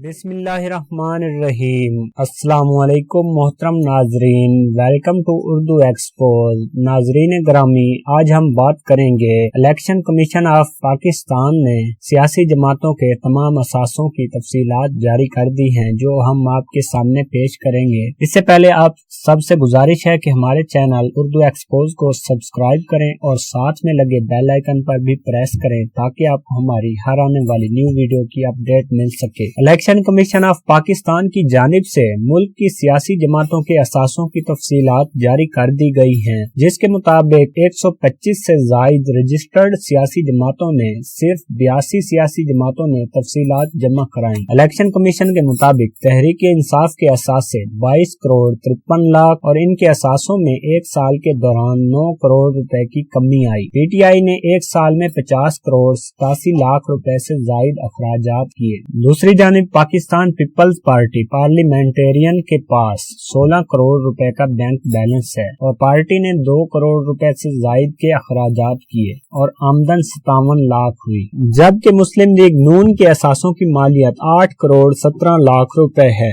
बिस्मिल्लाहिर्रहमानिर्रहीम। अस्सलामु अलैकुम मोहतरम नाजरीन, वेलकम टू उर्दू एक्सपोज। नाजरीन ग्रामी, आज हम बात करेंगे इलेक्शन कमीशन ऑफ पाकिस्तान ने सियासी जमातों के तमाम असासों की तफसीलात जारी कर दी हैं, जो हम आपके सामने पेश करेंगे। इससे पहले आप सबसे गुजारिश है कि हमारे चैनल उर्दू एक्सपोज को सब्सक्राइब करें और साथ में लगे बेल आइकन पर भी प्रेस करें, ताकि आपको हमारी हर आने वाली न्यू वीडियो की अपडेट मिल सके। इलेक्शन कमीशन ऑफ पाकिस्तान की जानिब से मुल्क की सियासी जमातों के असासों की तफसीलात जारी कर दी गई हैं, जिसके मुताबिक 125 से जायद रजिस्टर्ड सियासी जमातों ने सिर्फ 82 सियासी जमातों ने तफसीलात जमा कराई। इलेक्शन कमीशन के मुताबिक तहरीक इंसाफ के असासे 22 करोड़ 53 लाख और इनके असासों में एक साल के दौरान 9 करोड़ रुपए की कमी आई। PTI ने एक साल में 50 करोड़ 87 लाख रुपए से जायद अखराजात किए। दूसरी जानिब पाकिस्तान पीपल्स पार्टी पार्लियामेंटेरियन के पास 16 करोड़ रुपए का बैंक बैलेंस है और पार्टी ने 2 करोड़ रुपए से जायद के अखराजात किए और आमदन 57 लाख हुई, जबकि मुस्लिम लीग नून के असासों की मालियत 8 करोड़ 17 लाख रुपए है।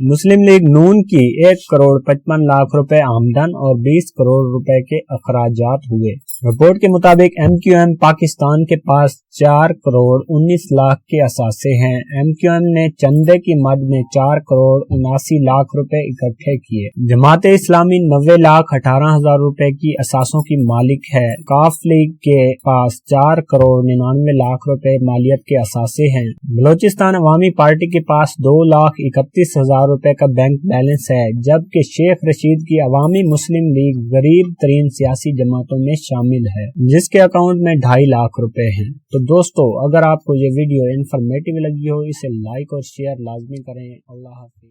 मुस्लिम लीग नून की 1 करोड़ 55 लाख रुपए आमदन और 20 करोड़ रुपए के अखराजात हुए। रिपोर्ट के मुताबिक MQM पाकिस्तान के पास 4 करोड़ 19 लाख के असासे हैं। MQM ने चंदे की मद में 4 करोड़ 79 लाख रुपए इकट्ठे किए। जमात इस्लामी 90 लाख 18 हजार रुपए की असासों की मालिक है। काफ लीग के पास 4 करोड़ 99 लाख रुपए मालियत के असासे हैं। बलोचिस्तान अवामी पार्टी के पास 2 लाख 31 हजार रुपए का बैंक बैलेंस है, जबकि शेख रशीद की अवामी मुस्लिम लीग गरीब तरीन सियासी जमातों में शामिल है, जिसके अकाउंट में 2.5 लाख रुपए हैं। तो दोस्तों, अगर आपको ये वीडियो इन्फॉर्मेटिव लगी हो, इसे लाइक और शेयर लाजमी करें। अल्लाह हाफिज।